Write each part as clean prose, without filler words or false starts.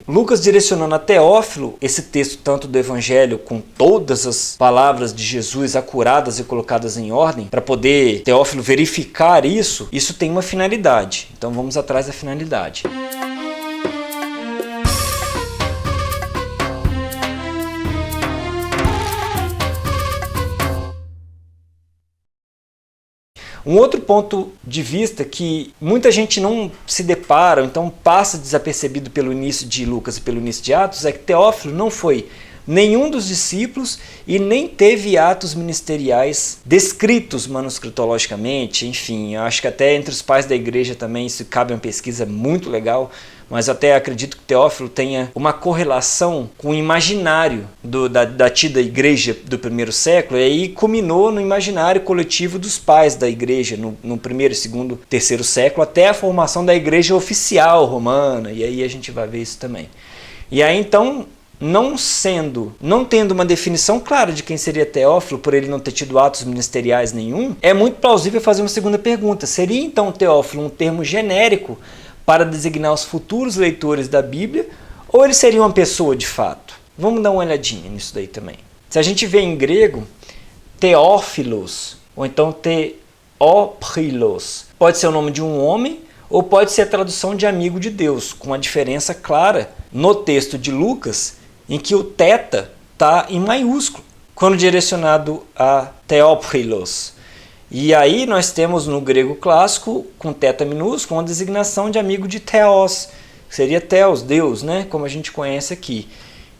Lucas direcionando a Teófilo esse texto tanto do Evangelho com todas as palavras de Jesus acuradas e colocadas em ordem, para poder Teófilo verificar isso tem uma finalidade. Então vamos atrás da finalidade. Um outro ponto de vista que muita gente não se depara, então passa desapercebido pelo início de Lucas e pelo início de Atos, é que Teófilo não foi nenhum dos discípulos e nem teve atos ministeriais descritos manuscritologicamente. Enfim, eu acho que até entre os pais da igreja também isso cabe uma pesquisa muito legal, mas até acredito que Teófilo tenha uma correlação com o imaginário da tida igreja do primeiro século, e aí culminou no imaginário coletivo dos pais da igreja no primeiro, segundo, terceiro século, até a formação da igreja oficial romana, e aí a gente vai ver isso também. E aí então, não tendo uma definição clara de quem seria Teófilo, por ele não ter tido atos ministeriais nenhum, é muito plausível fazer uma segunda pergunta. Seria então Teófilo um termo genérico para designar os futuros leitores da Bíblia, ou ele seria uma pessoa de fato? Vamos dar uma olhadinha nisso daí também. Se a gente vê em grego, Teófilos, ou então Teóprilos, pode ser o nome de um homem, ou pode ser a tradução de amigo de Deus, com uma diferença clara no texto de Lucas, em que o teta está em maiúsculo, quando direcionado a Teóprilos. E aí nós temos no grego clássico, com teta minúsculo, uma designação de amigo de Theos, que seria Theos, Deus, né? Como a gente conhece aqui.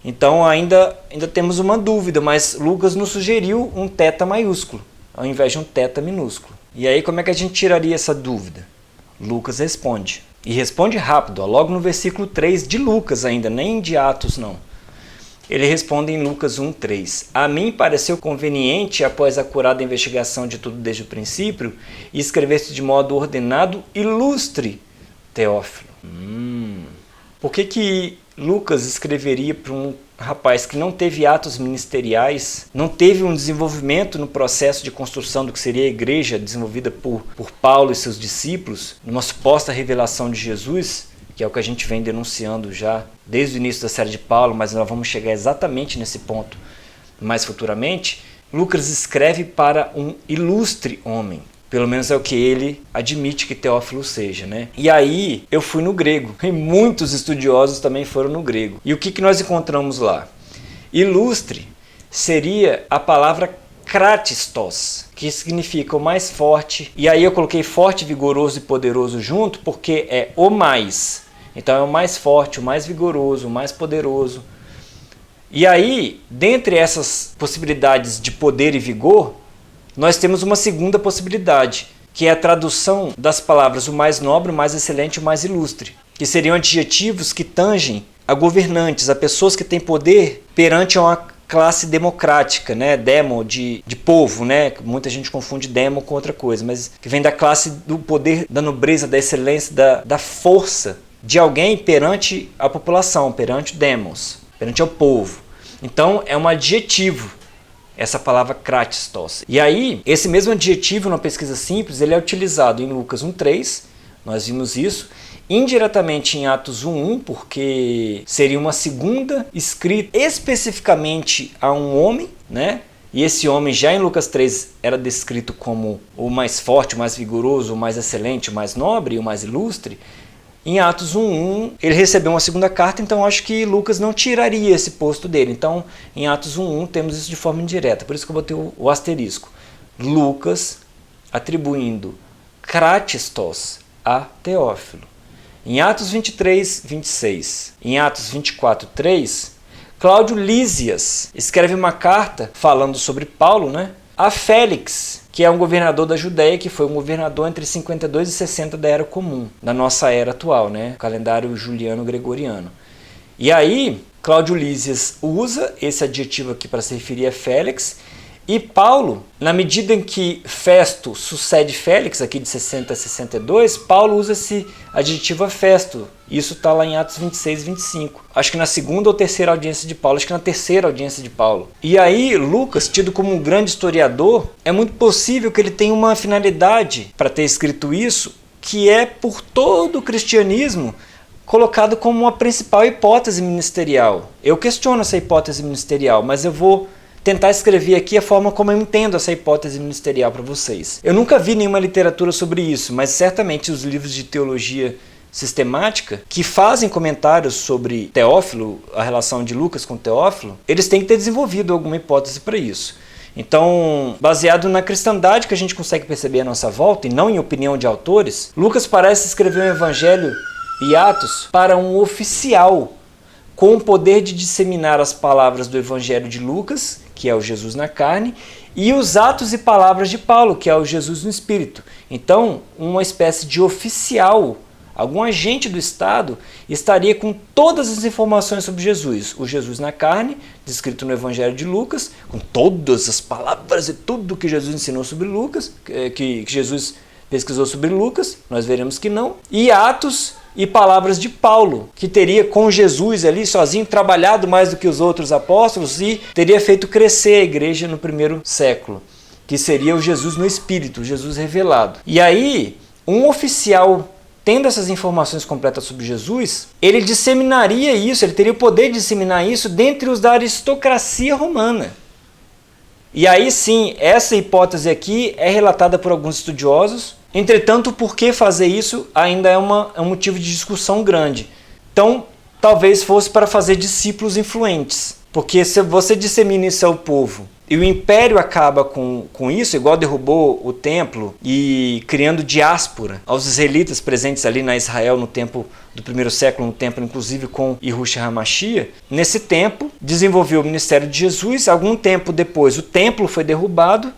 Então ainda temos uma dúvida, mas Lucas nos sugeriu um teta maiúsculo, ao invés de um teta minúsculo. E aí como é que a gente tiraria essa dúvida? Lucas responde. E responde rápido, logo no versículo 3 de Lucas ainda, nem de Atos não. Ele responde em Lucas 1,3. A mim pareceu conveniente, após a acurada investigação de tudo desde o princípio, escrever-se de modo ordenado, ilustre, Teófilo. Por que Lucas escreveria para um rapaz que não teve atos ministeriais, não teve um desenvolvimento no processo de construção do que seria a igreja desenvolvida por Paulo e seus discípulos, numa suposta revelação de Jesus, que é o que a gente vem denunciando já desde o início da série de Paulo, mas nós vamos chegar exatamente nesse ponto mais futuramente. Lucas escreve para um ilustre homem, pelo menos é o que ele admite que Teófilo seja, né? E aí eu fui no grego, e muitos estudiosos também foram no grego. E o que nós encontramos lá? Ilustre seria a palavra kratistos, que significa o mais forte, e aí eu coloquei forte, vigoroso e poderoso junto, porque é o mais. Então é o mais forte, o mais vigoroso, o mais poderoso. E aí, dentre essas possibilidades de poder e vigor, nós temos uma segunda possibilidade, que é a tradução das palavras o mais nobre, o mais excelente e o mais ilustre, que seriam adjetivos que tangem a governantes, a pessoas que têm poder perante uma classe democrática, né? Demo de povo, né? Muita gente confunde demo com outra coisa, mas que vem da classe do poder, da nobreza, da excelência, da força de alguém perante a população, perante o demos, perante o povo. Então é um adjetivo, essa palavra kratistos. E aí, esse mesmo adjetivo, numa pesquisa simples, ele é utilizado em Lucas 1,3, nós vimos isso, indiretamente em Atos 1,1, porque seria uma segunda escrita especificamente a um homem, né? E esse homem já em Lucas 3 era descrito como o mais forte, o mais vigoroso, o mais excelente, o mais nobre e o mais ilustre. Em Atos 1,1 ele recebeu uma segunda carta, então acho que Lucas não tiraria esse posto dele. Então em Atos 1,1 temos isso de forma indireta, por isso que eu botei o asterisco. Lucas atribuindo kratistos a Teófilo. Em Atos 23, 26, em Atos 24, 3, Cláudio Lísias escreve uma carta falando sobre Paulo, né, a Félix, que é um governador da Judéia, que foi um governador entre 52 e 60 da Era Comum, da nossa era atual, né, calendário juliano-gregoriano. E aí, Cláudio Lísias usa esse adjetivo aqui para se referir a Félix, e Paulo, na medida em que Festo sucede Félix, aqui de 60 a 62, Paulo usa esse adjetivo a Festo. Isso está lá em Atos 26 e 25. Acho que na segunda ou terceira audiência de Paulo, acho que na terceira audiência de Paulo. E aí, Lucas, tido como um grande historiador, é muito possível que ele tenha uma finalidade para ter escrito isso, que é por todo o cristianismo colocado como uma principal hipótese ministerial. Eu questiono essa hipótese ministerial, mas eu vou tentar escrever aqui a forma como eu entendo essa hipótese ministerial para vocês. Eu nunca vi nenhuma literatura sobre isso, mas certamente os livros de teologia sistemática que fazem comentários sobre Teófilo, a relação de Lucas com Teófilo, eles têm que ter desenvolvido alguma hipótese para isso. Então, baseado na cristandade que a gente consegue perceber à nossa volta, e não em opinião de autores, Lucas parece escrever um evangelho e Atos para um oficial com o poder de disseminar as palavras do evangelho de Lucas, que é o Jesus na carne, e os atos e palavras de Paulo, que é o Jesus no Espírito. Então, uma espécie de oficial, algum agente do Estado, estaria com todas as informações sobre Jesus. O Jesus na carne, descrito no Evangelho de Lucas, com todas as palavras e tudo que Jesus ensinou sobre Lucas, que Jesus pesquisou sobre Lucas, nós veremos que não. E Atos e palavras de Paulo, que teria com Jesus ali sozinho trabalhado mais do que os outros apóstolos e teria feito crescer a igreja no primeiro século, que seria o Jesus no Espírito, o Jesus revelado. E aí, um oficial tendo essas informações completas sobre Jesus, ele disseminaria isso, ele teria o poder de disseminar isso dentre os da aristocracia romana. E aí sim, essa hipótese aqui é relatada por alguns estudiosos. Entretanto, por que fazer isso ainda é um motivo de discussão grande. Então, talvez fosse para fazer discípulos influentes. Porque se você dissemina isso ao povo e o império acaba com isso, igual derrubou o templo e criando diáspora aos israelitas presentes ali na Israel no tempo do primeiro século, no templo inclusive com Yahushua HaMashiach, nesse tempo desenvolveu o ministério de Jesus. Algum tempo depois o templo foi derrubado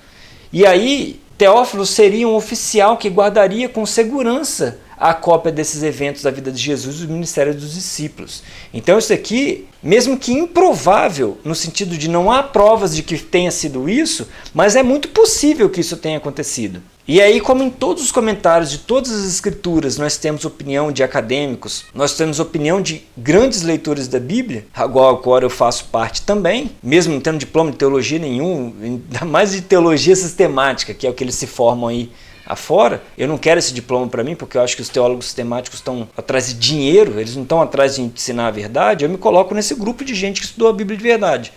e aí Teófilo seria um oficial que guardaria com segurança a cópia desses eventos da vida de Jesus e do ministério dos discípulos. Então isso aqui, mesmo que improvável, no sentido de não há provas de que tenha sido isso, mas é muito possível que isso tenha acontecido. E aí, como em todos os comentários de todas as escrituras, nós temos opinião de acadêmicos, nós temos opinião de grandes leitores da Bíblia, agora eu faço parte também, mesmo não tendo diploma de teologia nenhum, ainda mais de teologia sistemática, que é o que eles se formam aí afora. Eu não quero esse diploma para mim, porque eu acho que os teólogos sistemáticos estão atrás de dinheiro, eles não estão atrás de ensinar a verdade. Eu me coloco nesse grupo de gente que estudou a Bíblia de verdade.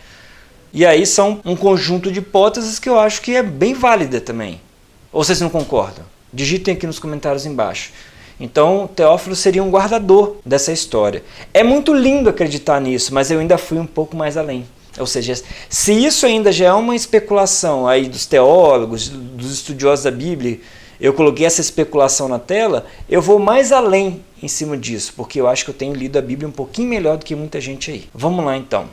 E aí são um conjunto de hipóteses que eu acho que é bem válida também. Ou vocês não concordam? Digitem aqui nos comentários embaixo. Então, Teófilo seria um guardador dessa história. É muito lindo acreditar nisso, mas eu ainda fui um pouco mais além. Ou seja, se isso ainda já é uma especulação aí dos teólogos, dos estudiosos da Bíblia, eu coloquei essa especulação na tela, eu vou mais além em cima disso, porque eu acho que eu tenho lido a Bíblia um pouquinho melhor do que muita gente aí. Vamos lá então.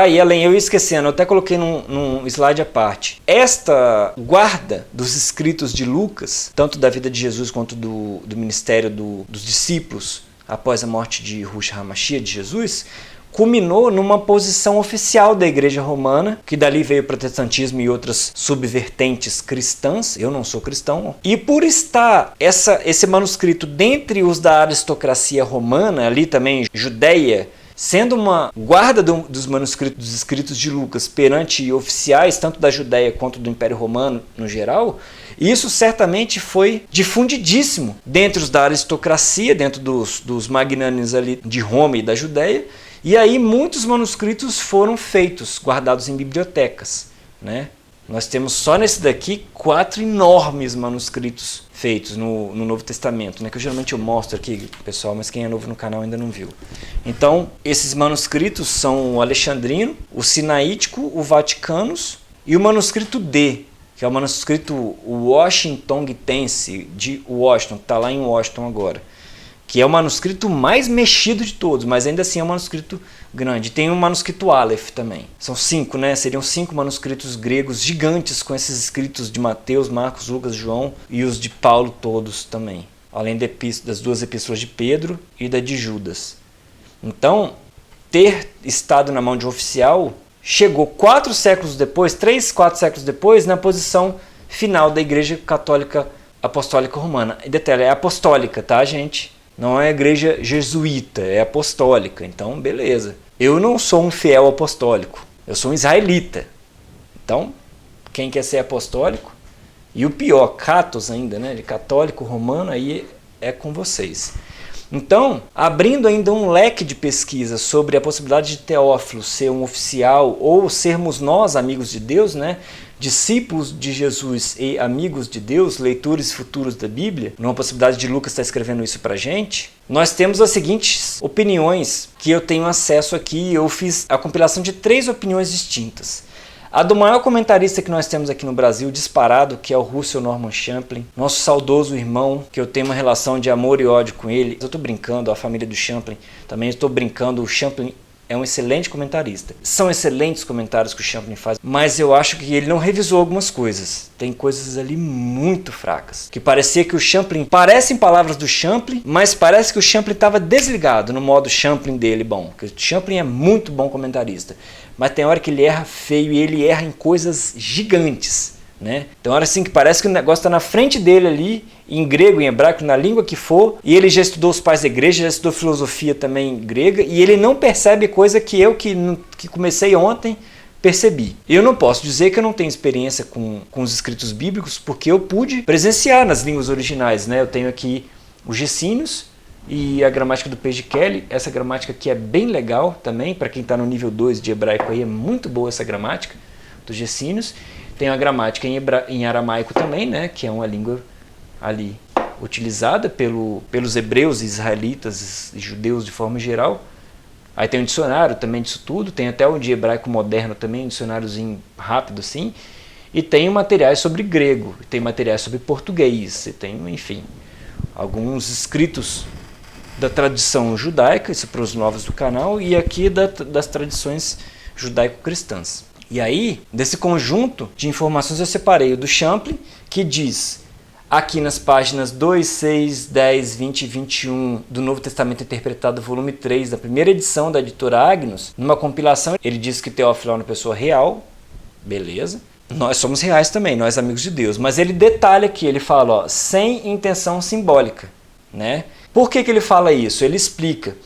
E além, eu ia esquecendo, eu até coloquei num slide à parte. Esta guarda dos escritos de Lucas, tanto da vida de Jesus quanto do ministério dos discípulos após a morte de Yahushua HaMashiach, de Jesus, culminou numa posição oficial da Igreja Romana, que dali veio o protestantismo e outras subvertentes cristãs. Eu não sou cristão. E por estar esse manuscrito dentre os da aristocracia romana, ali também Judeia, sendo uma guarda dos manuscritos, dos escritos de Lucas perante oficiais, tanto da Judéia quanto do Império Romano no geral, isso certamente foi difundidíssimo dentro os da aristocracia, dentro dos magnânimes ali de Roma e da Judéia, e aí muitos manuscritos foram feitos, guardados em bibliotecas, né? Nós temos só nesse daqui 4 enormes manuscritos feitos no Novo Testamento, né? Que geralmente eu mostro aqui, pessoal, mas quem é novo no canal ainda não viu. Então, esses manuscritos são o Alexandrino, o Sinaítico, o Vaticanos e o manuscrito D, que é o manuscrito washingtonitense de Washington, que está lá em Washington agora, que é o manuscrito mais mexido de todos, mas ainda assim é um manuscrito grande. Tem o manuscrito Aleph também. São 5, né? Seriam 5 manuscritos gregos gigantes com esses escritos de Mateus, Marcos, Lucas, João e os de Paulo todos também. Além das 2 epístolas de Pedro e da de Judas. Então, ter estado na mão de um oficial chegou 4 séculos depois, 3, 4 séculos depois, na posição final da Igreja Católica Apostólica Romana. E detalhe, é apostólica, tá, gente? Não é igreja jesuíta, é apostólica. Então, beleza. Eu não sou um fiel apostólico. Eu sou um israelita. Então, quem quer ser apostólico? E o pior, catos ainda, né? De católico romano, aí é com vocês. Então, abrindo ainda um leque de pesquisa sobre a possibilidade de Teófilo ser um oficial ou sermos nós amigos de Deus, né? Discípulos de Jesus e amigos de Deus, leitores futuros da Bíblia, numa possibilidade de Lucas estar escrevendo isso pra gente, nós temos as seguintes opiniões que eu tenho acesso aqui. Eu fiz a compilação de 3 opiniões distintas. A do maior comentarista que nós temos aqui no Brasil, disparado, que é o Russell Norman Champlin, nosso saudoso irmão, que eu tenho uma relação de amor e ódio com ele. Eu estou brincando, a família do Champlin, também estou brincando, o Champlin é um excelente comentarista. São excelentes comentários que o Champlin faz, mas eu acho que ele não revisou algumas coisas. Tem coisas ali muito fracas, que parecia que o Champlin, parecem palavras do Champlin, mas parece que o Champlin estava desligado no modo Champlin dele. Bom, porque o Champlin é muito bom comentarista, mas tem hora que ele erra feio e ele erra em coisas gigantes, né? Tem hora assim que parece que o negócio está na frente dele ali, em grego, em hebraico, na língua que for, e ele já estudou os pais da igreja, já estudou filosofia também grega, e ele não percebe coisa que eu, que comecei ontem, percebi. Eu não posso dizer que eu não tenho experiência com os escritos bíblicos, porque eu pude presenciar nas línguas originais, né? Eu tenho aqui os Gesínios e a gramática do Page Kelly. Essa gramática aqui é bem legal também, para quem está no nível 2 de hebraico aí, é muito boa essa gramática dos Gesínios. Tem a gramática em aramaico também, né? Que é uma língua ali utilizada pelos hebreus, israelitas e judeus de forma geral. Aí tem um dicionário também disso tudo, tem até o de hebraico moderno também, um dicionáriozinho rápido assim, e tem materiais sobre grego, tem materiais sobre português, e tem, enfim, alguns escritos da tradição judaica, isso para os novos do canal, e aqui das tradições judaico-cristãs. E aí, desse conjunto de informações eu separei o do Champlin, que diz, aqui nas páginas 2, 6, 10, 20 e 21 do Novo Testamento Interpretado, volume 3, da primeira edição da editora Agnus, numa compilação, ele diz que Teófilo é uma pessoa real, beleza. Nós somos reais também, nós amigos de Deus, mas ele detalha aqui, ele fala, ó, sem intenção simbólica, né? Por que ele fala isso? Ele explica.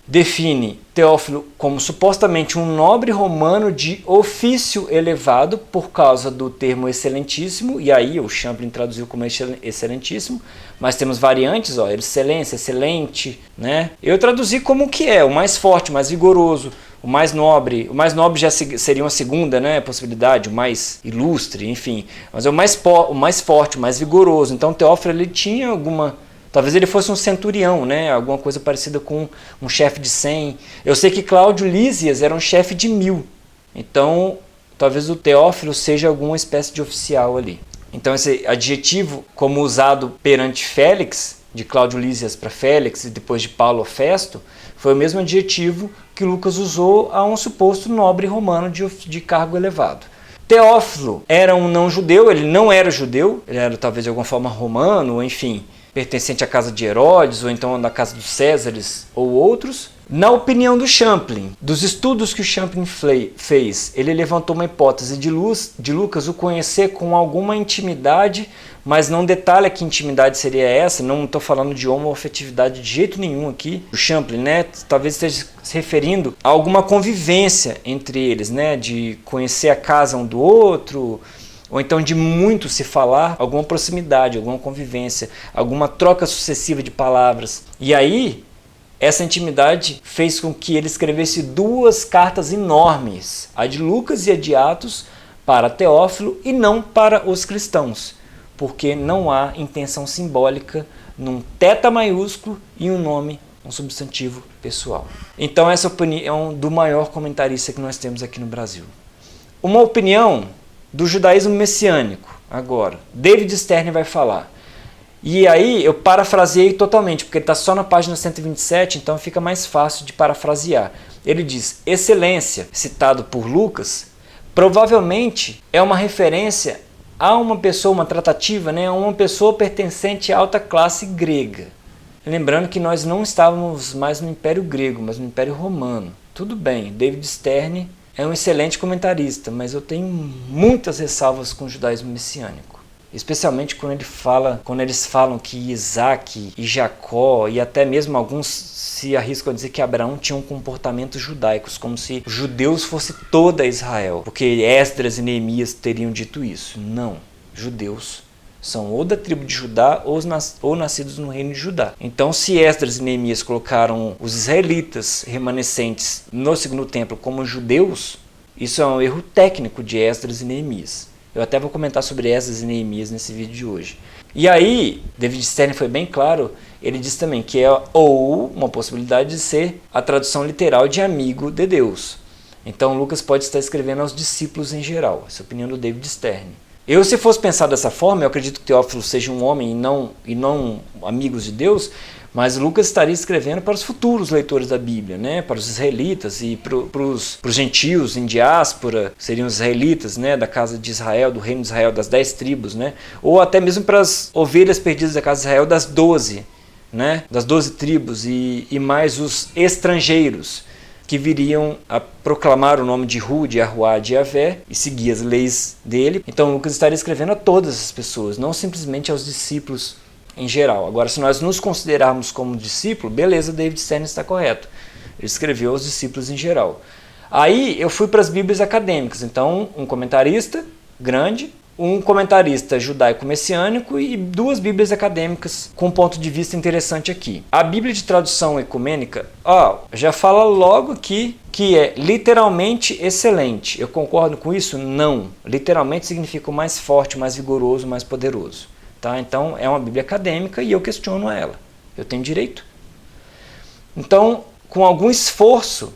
Define Teófilo como supostamente um nobre romano de ofício elevado por causa do termo excelentíssimo, e aí o Champlin traduziu como excelentíssimo, mas temos variantes, ó, excelência, excelente, né? Eu traduzi como que é, o mais forte, o mais vigoroso, o mais nobre já seria uma segunda, né, possibilidade, o mais ilustre, enfim, mas é o mais forte, o mais vigoroso. Então Teófilo ele tinha alguma... Talvez ele fosse um centurião, né? Alguma coisa parecida com um chefe de 100. Eu sei que Cláudio Lísias era um chefe de 1000. Então, talvez o Teófilo seja alguma espécie de oficial ali. Então, esse adjetivo, como usado perante Félix, de Cláudio Lísias para Félix e depois de Paulo a Festo, foi o mesmo adjetivo que Lucas usou a um suposto nobre romano de cargo elevado. Teófilo era um não-judeu, ele não era judeu, ele era talvez de alguma forma romano, enfim, pertencente à casa de Herodes, ou então na casa dos Césares, ou outros. Na opinião do Champlin, dos estudos que o Champlin fez, ele levantou uma hipótese de Lucas o conhecer com alguma intimidade, mas não detalha que intimidade seria essa, não estou falando de homoafetividade de jeito nenhum aqui. O Champlin, né, talvez esteja se referindo a alguma convivência entre eles, né, de conhecer a casa um do outro, ou então de muito se falar, alguma proximidade, alguma convivência, alguma troca sucessiva de palavras. E aí, essa intimidade fez com que ele escrevesse 2 cartas enormes, a de Lucas e a de Atos, para Teófilo e não para os cristãos, porque não há intenção simbólica num teta maiúsculo e um nome, um substantivo pessoal. Então essa opinião do maior comentarista que nós temos aqui no Brasil. Uma opinião do judaísmo messiânico, agora. David Stern vai falar. E aí eu parafraseei totalmente, porque ele está só na página 127, então fica mais fácil de parafrasear. Ele diz, excelência, citado por Lucas, provavelmente é uma referência a uma pessoa, uma tratativa, né, a uma pessoa pertencente à alta classe grega. Lembrando que nós não estávamos mais no Império Grego, mas no Império Romano. Tudo bem, David Stern é um excelente comentarista, mas eu tenho muitas ressalvas com o judaísmo messiânico. Especialmente quando eles falam que Isaac e Jacó, e até mesmo alguns se arriscam a dizer que Abraão tinha um comportamento judaicos, como se os judeus fosse toda Israel, porque Esdras e Neemias teriam dito isso. Não, judeus São ou da tribo de Judá ou nascidos no reino de Judá. Então, se Esdras e Neemias colocaram os israelitas remanescentes no segundo templo como judeus, isso é um erro técnico de Esdras e Neemias. Eu até vou comentar sobre Esdras e Neemias nesse vídeo de hoje. E aí, David Stern foi bem claro, ele diz também que é ou uma possibilidade de ser a tradução literal de amigo de Deus. Então Lucas pode estar escrevendo aos discípulos em geral. Essa é a opinião do David Stern. Eu, se fosse pensar dessa forma, eu acredito que Teófilo seja um homem e não amigos de Deus, mas Lucas estaria escrevendo para os futuros leitores da Bíblia, né? Para os israelitas e para os gentios em diáspora, seriam os israelitas, né? Da casa de Israel, do reino de Israel, das 10 tribos, né? Ou até mesmo para as ovelhas perdidas da casa de Israel, das 12, né? Das 12 tribos e mais os estrangeiros que viriam a proclamar o nome de Hu, de Yahuwá, de Yahvé e seguir as leis dele. Então Lucas estaria escrevendo a todas as pessoas, não simplesmente aos discípulos em geral. Agora, se nós nos considerarmos como discípulo, beleza, David Stern está correto. Ele escreveu aos discípulos em geral. Aí eu fui para as Bíblias acadêmicas. Então, um comentarista grande, um comentarista judaico-messiânico e 2 Bíblias acadêmicas com um ponto de vista interessante aqui. A Bíblia de tradução ecumênica, já fala logo aqui que é literalmente excelente. Eu concordo com isso? Não. Literalmente significa o mais forte, mais vigoroso, mais poderoso. Tá? Então é uma Bíblia acadêmica e eu questiono ela. Eu tenho direito. Então, com algum esforço,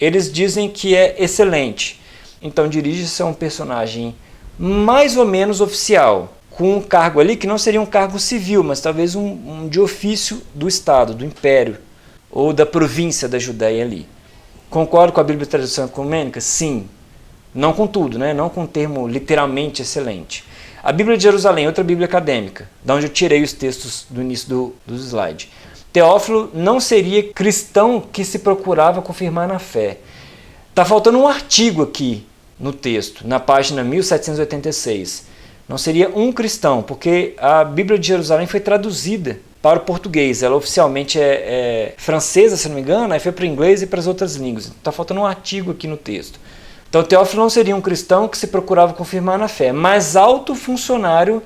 eles dizem que é excelente. Então dirige-se a um personagem mais ou menos oficial, com um cargo ali que não seria um cargo civil, mas talvez um de ofício do Estado, do Império, ou da província da Judéia ali. Concordo com a Bíblia de tradução ecumênica? Sim. Não com tudo, né? Não com o termo literalmente excelente. A Bíblia de Jerusalém, outra Bíblia acadêmica, da onde eu tirei os textos do início do slide. Teófilo não seria cristão que se procurava confirmar na fé. Está faltando um artigo aqui no texto, na página 1786. Não seria um cristão, porque a Bíblia de Jerusalém foi traduzida para o português. Ela oficialmente é francesa, se não me engano, aí foi para o inglês e para as outras línguas. Está faltando um artigo aqui no texto. Então Teófilo não seria um cristão que se procurava confirmar na fé, mas alto funcionário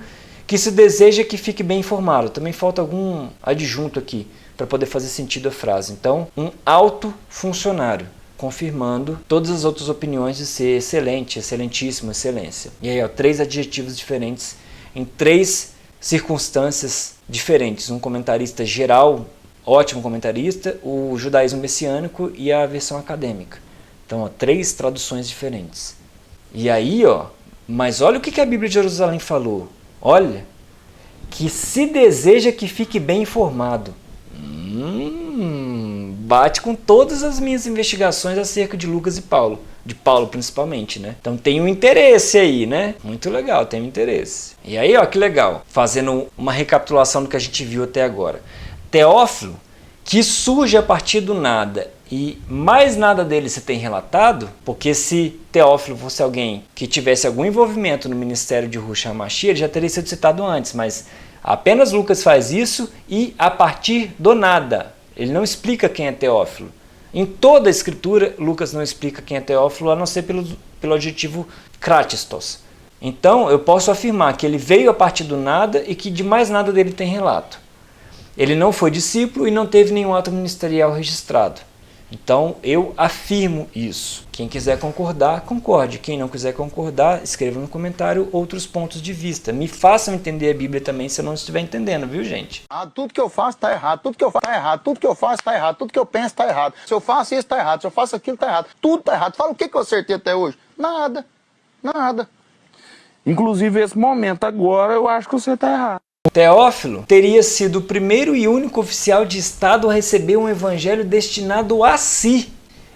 que se deseja que fique bem informado. Também falta algum adjunto aqui para poder fazer sentido a frase. Então, um alto funcionário, confirmando todas as outras opiniões de ser excelente, excelentíssimo, excelência. E aí, 3 adjetivos diferentes em 3 circunstâncias diferentes. Um comentarista geral, ótimo comentarista, o judaísmo messiânico e a versão acadêmica. Então, 3 traduções diferentes. E aí, mas olha o que a Bíblia de Jerusalém falou. Olha, que se deseja que fique bem informado. Bate com todas as minhas investigações acerca de Lucas e Paulo. De Paulo principalmente, né? Então tem um interesse aí, né? Muito legal, tem um interesse. E aí, que legal. Fazendo uma recapitulação do que a gente viu até agora. Teófilo, que surge a partir do nada e mais nada dele se tem relatado, porque se Teófilo fosse alguém que tivesse algum envolvimento no ministério de Yahushua HaMashiach, ele já teria sido citado antes, mas apenas Lucas faz isso e a partir do nada. Ele não explica quem é Teófilo. Em toda a escritura, Lucas não explica quem é Teófilo, a não ser pelo adjetivo kratistos. Então, eu posso afirmar que ele veio a partir do nada e que de mais nada dele tem relato. Ele não foi discípulo e não teve nenhum ato ministerial registrado. Então, eu afirmo isso. Quem quiser concordar, concorde. Quem não quiser concordar, escreva no comentário outros pontos de vista. Me façam entender a Bíblia também se eu não estiver entendendo, viu, gente? Tudo que eu faço está errado, tudo que eu faço está errado, tudo que eu faço está errado, tudo que eu penso está errado. Se eu faço isso está errado, se eu faço aquilo está errado, tudo está errado. Fala o que eu acertei até hoje? Nada, nada. Inclusive esse momento agora eu acho que você está errado. Teófilo teria sido o primeiro e único oficial de Estado a receber um evangelho destinado a si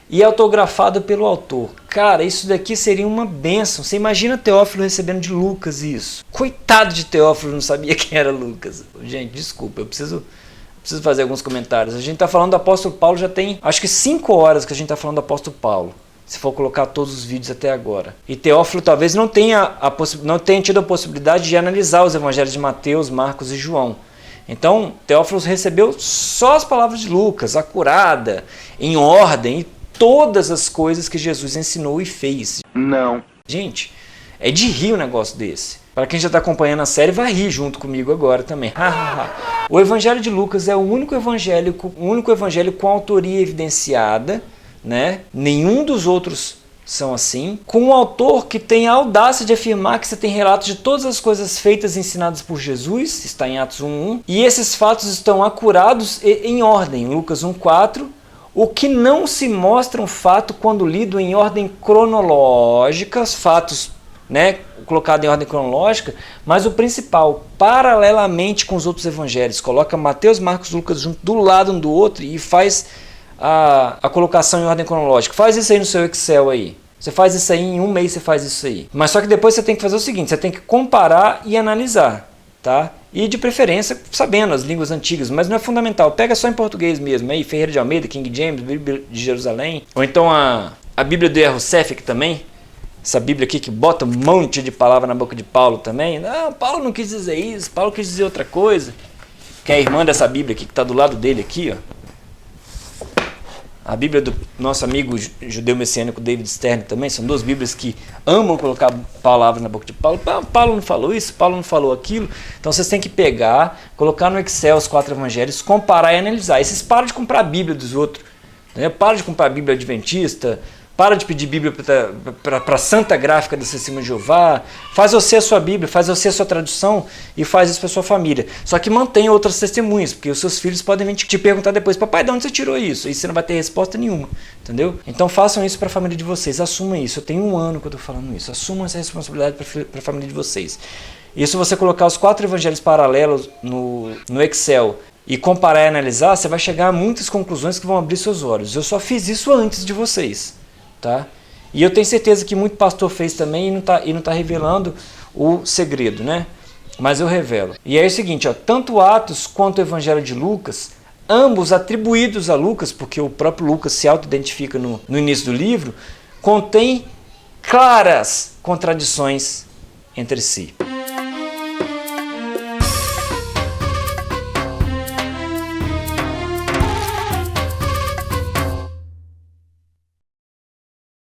e autografado pelo autor. Cara, isso daqui seria uma bênção. Você imagina Teófilo recebendo de Lucas isso. Coitado de Teófilo, não sabia quem era Lucas. Gente, desculpa, eu preciso fazer alguns comentários. A gente está falando do apóstolo Paulo, já tem acho que 5 horas que a gente está falando do apóstolo Paulo, se for colocar todos os vídeos até agora. E Teófilo talvez não tenha tido a possibilidade de analisar os evangelhos de Mateus, Marcos e João. Então, Teófilo recebeu só as palavras de Lucas, acurada, em ordem, e todas as coisas que Jesus ensinou e fez. Não. Gente, É de rir um negócio desse. Para quem já está acompanhando a série, vai rir junto comigo agora também. O Evangelho de Lucas é o único evangelho com autoria evidenciada, né? Nenhum dos outros são assim, com um autor que tem a audácia de afirmar que você tem relatos de todas as coisas feitas e ensinadas por Jesus, está em Atos 1:1, e esses fatos estão acurados em ordem, Lucas 1:4, o que não se mostra um fato quando lido em ordem cronológica, os fatos, né, colocado em ordem cronológica, mas o principal, paralelamente com os outros evangelhos, coloca Mateus, Marcos, Lucas junto do lado um do outro e faz a colocação em ordem cronológica. Faz isso aí no seu Excel aí. Você faz isso aí, em um mês você faz isso aí. Mas só que depois você tem que fazer o seguinte, você tem que comparar e analisar, tá? E de preferência sabendo as línguas antigas, mas não é fundamental. Pega só em português mesmo, aí Ferreira de Almeida, King James, Bíblia de Jerusalém, ou então a Bíblia do Erro Sefik também, essa Bíblia aqui que bota um monte de palavra na boca de Paulo também. Não, Paulo não quis dizer isso, Paulo quis dizer outra coisa. Que é a irmã dessa Bíblia aqui que está do lado dele aqui, ó. A Bíblia do nosso amigo judeu messiânico David Stern também, são duas Bíblias que amam colocar palavras na boca de Paulo. Paulo não falou isso, Paulo não falou aquilo. Então vocês têm que pegar, colocar no Excel os 4 evangelhos, comparar e analisar. E vocês param de comprar a Bíblia dos outros. Né? Para de comprar a Bíblia Adventista, para de pedir Bíblia para a Santa Gráfica do Testemunho de Jeová. Faz você a sua Bíblia, faz você a sua tradução e faz isso para sua família. Só que mantenha outras testemunhas, porque os seus filhos podem vir te perguntar depois, papai, de onde você tirou isso? E você não vai ter resposta nenhuma, entendeu? Então façam isso para a família de vocês, assumam isso. Eu tenho 1 ano que eu estou falando isso. Assumam essa responsabilidade para a família de vocês. E se você colocar os 4 evangelhos paralelos no Excel e comparar e analisar, você vai chegar a muitas conclusões que vão abrir seus olhos. Eu só fiz isso antes de vocês. Tá? E eu tenho certeza que muito pastor fez também e não tá revelando o segredo, né? Mas eu revelo. E é o seguinte, ó, tanto Atos quanto o Evangelho de Lucas, ambos atribuídos a Lucas, porque o próprio Lucas se auto-identifica no início do livro, contém claras contradições entre si.